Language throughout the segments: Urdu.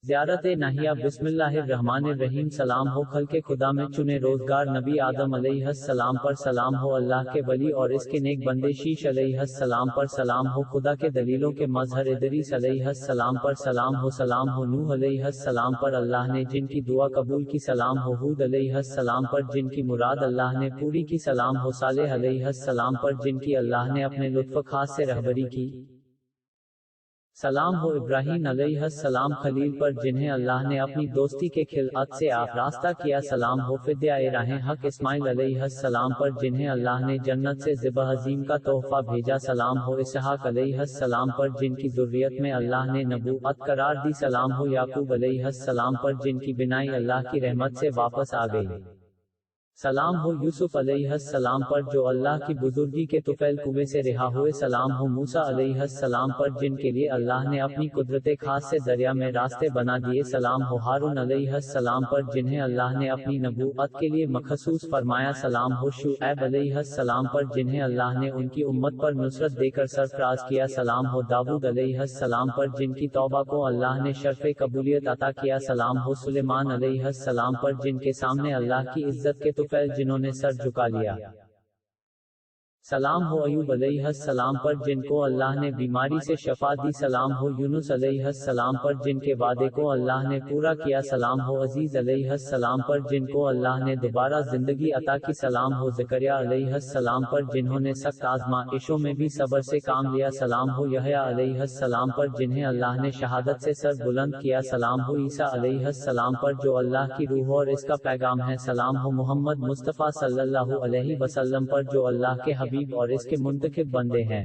زیارت ناہیہ بسم اللہ الرحمن الرحیم سلام ہو خلق خدا میں چنے روزگار نبی آدم علیہ السلام پر سلام ہو اللہ کے ولی اور اس کے نیک بندے شیش علیہ السلام پر سلام ہو خدا کے دلیلوں کے مظہر ادریس علیہ السلام پر سلام ہو نوح علیہ السلام پر اللہ نے جن کی دعا قبول کی سلام ہو ہود علیہ السلام پر جن کی مراد اللہ نے پوری کی سلام ہو صالح علیہ السلام پر جن کی اللہ نے اپنے لطف خاص سے رہبری کی سلام ہو ابراہیم علیہ السلام خلیل پر جنہیں اللہ نے اپنی دوستی کے خلعت سے راستہ کیا سلام ہو فدیہ راہ حق اسماعیل علیہ السلام پر جنہیں اللہ نے جنت سے ذبح عظیم کا تحفہ بھیجا سلام ہو اسحاق علیہ السلام پر جن کی ذریت میں اللہ نے نبوت قرار دی سلام ہو یعقوب علیہ السلام پر جن کی بنائی اللہ کی رحمت سے واپس آ گئی سلام ہو یوسف علیہ السلام پر جو اللہ کی بزرگی کے طفیل کنویں سے رہا ہوئے سلام ہو موسیٰ علیہ السلام پر جن کے لیے اللہ نے اپنی قدرت خاص سے دریا میں راستے بنا دیے سلام ہو ہارون علیہ السلام پر جنہیں اللہ نے اپنی نبوت کے لیے مخصوص فرمایا سلام ہو شعیب علیہ السلام پر جنہیں اللہ نے ان کی امت پر نصرت دے کر سرفراز کیا سلام ہو داؤد علیہ السلام پر جن کی توبہ کو اللہ نے شرف قبولیت عطا کیا سلام ہو سلیمان علیہ السلام پر جن کے سامنے اللہ کی عزت کے جنہوں نے سر جھکا لیا سلام ہو ایوب علیہ السلام پر جن کو اللہ نے بیماری سے شفا دی سلام ہو یونس علیہ السلام پر جن کے وعدے کو اللہ نے پورا کیا سلام ہو عزیز علیہ السلام پر جن کو اللہ نے دوبارہ زندگی عطا کی سلام ہو زکریا علیہ السلام پر جنہوں نے سخت آزمائشوں میں بھی صبر سے کام لیا سلام ہو یحییٰ علیہ السلام پر جنہیں اللہ نے شہادت سے سر بلند کیا سلام ہو عیسیٰ علیہ السلام پر جو اللہ کی روح اور اس کا پیغام ہے سلام ہو محمد مصطفیٰ صلی اللہ علیہ وسلم پر جو اللہ کے حبیب اور اس کے منتخب بندے ہیں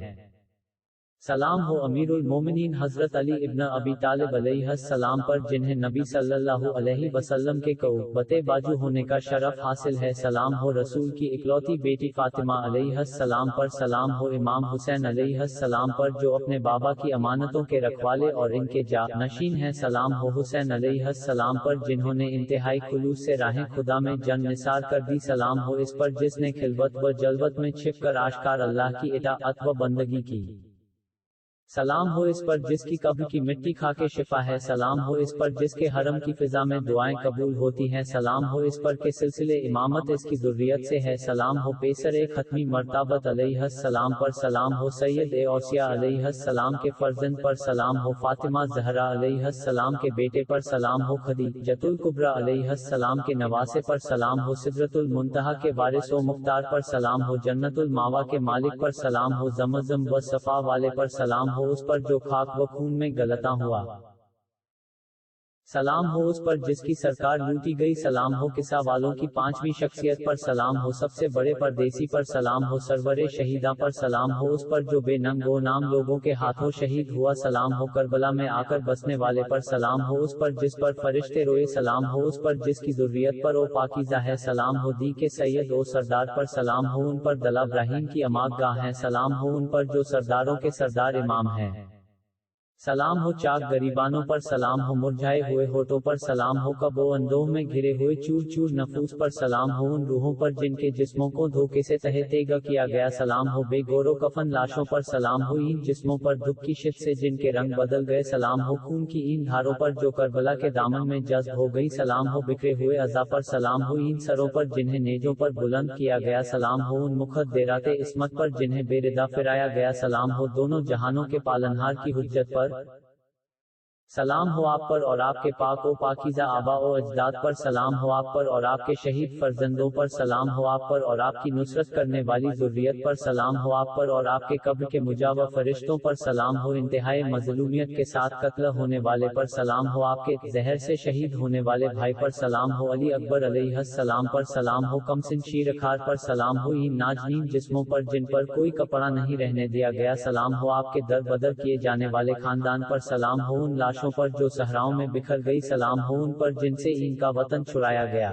سلام ہو امیر المومنین حضرت علی ابن ابی طالب علیہ السلام پر جنہیں نبی صلی اللہ علیہ وسلم کے قوت باجو ہونے کا شرف حاصل ہے سلام ہو رسول کی اکلوتی بیٹی فاطمہ علیہ السلام پر سلام ہو امام حسین علیہ السلام پر جو اپنے بابا کی امانتوں کے رکھوالے اور ان کے جانشین ہیں سلام ہو حسین علیہ السلام پر جنہوں نے انتہائی خلوص سے راہ خدا میں جان نثار کر دی سلام ہو اس پر جس نے خلوت و جلوت میں چھپ کر آشکار اللہ کی اطاعت و بندگی کی سلام ہو اس پر جس کی قبر کی مٹی کھا کے شفا ہے سلام ہو اس پر جس کے حرم کی فضا میں دعائیں قبول ہوتی ہیں سلام ہو اس پر کے سلسلے امامت اس کی ذریت سے ہے سلام ہو پیسر ختمی مرتبت علیہ السلام پر سلام ہو سید اوصیاء علیہ السلام کے فرزند پر سلام ہو فاطمہ زہرا علیہ السلام کے بیٹے پر سلام ہو خدیجۃ الکبریٰ علیہ السلام کے نواسے پر سلام ہو سدرۃ المنتہا کے وارث و مختار پر سلام ہو جنت الماوا کے مالک پر سلام ہو زمزم و صفا والے پر سلام ہو اس پر جو خاک و خون میں غلطاں ہوا سلام ہو اس پر جس کی سرکار لوٹی گئی سلام ہو قصہ والوں کی پانچویں شخصیت پر سلام ہو سب سے بڑے پردیسی پر سلام ہو سرور شہیداں پر سلام ہو اس پر جو بے ننگ و نام لوگوں کے ہاتھوں شہید ہوا سلام ہو کربلا میں آ کر بسنے والے پر سلام ہو اس پر جس پر فرشتے روئے سلام ہو اس پر جس کی ذریت پر او پاکیزہ ہے سلام ہو دی کے سید و سردار پر سلام ہو ان پر دلا ابراہیم کی اماگ گاہ ہے سلام ہو ان پر جو سرداروں کے سردار امام ہیں سلام ہو چاک غریبانوں پر سلام ہو مرجھائے ہوئے ہونٹوں پر سلام ہو کب و اندوہ میں گھرے ہوئے چور چور نفوس پر سلام ہو ان روحوں پر جن کے جسموں کو دھوکے سے تہہ تیگا کیا گیا سلام ہو بے گور و کفن لاشوں پر سلام ہو ان جسموں پر دکھ کی شد سے جن کے رنگ بدل گئے سلام ہو خون کی ان دھاروں پر جو کربلا کے دامن میں جذب ہو گئی سلام ہو بکھرے ہوئے اعضاء پر سلام ہو ان سروں پر جنہیں نیجوں پر بلند کیا گیا سلام ہو ان مخدرات عصمت پر جنہیں بے ردا پھرایا گیا سلام ہو دونوں جہانوں کے پالنہار کی حجت پر سلام ہو آپ پر اور آپ کے پاک و پاکیزہ آبا و اجداد پر سلام ہو آپ پر اور آپ کے شہید فرزندوں پر سلام ہو آپ پر اور آپ کی نصرت کرنے والی ذریت پر سلام ہو آپ پر اور آپ کے قبر کے مجاور فرشتوں پر سلام ہو انتہائی مظلومیت کے ساتھ قتل ہونے والے پر سلام ہو آپ کے زہر سے شہید ہونے والے بھائی پر سلام ہو علی اکبر علیہ السلام پر سلام ہو کمسن شیر خار پر سلام ہو ان ناجنین جسموں پر جن پر کوئی کپڑا نہیں رہنے دیا گیا سلام ہو آپ کے در بدر کیے جانے والے خاندان پر سلام ہو ان لاشوں پر جو صحراؤں میں بکھر گئی سلام ہو ان پر جن سے ان کا وطن چھڑایا گیا